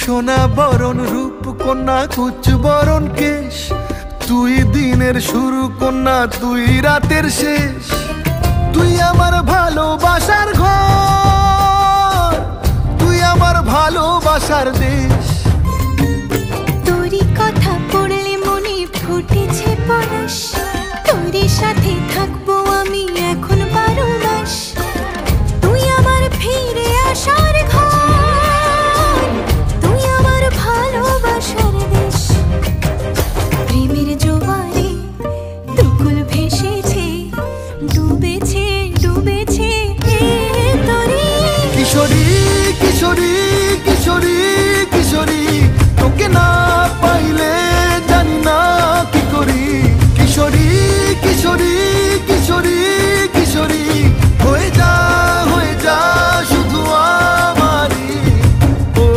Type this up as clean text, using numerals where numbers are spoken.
সোনা বরণ রূপ কন্যা কুচ বরণ কেশ, তুই দিনের শুরু কন্যা তুই রাতের শেষ। তুই আমার ভালোবাসার ঘর, তুই আমার ভালোবাসার দেশ।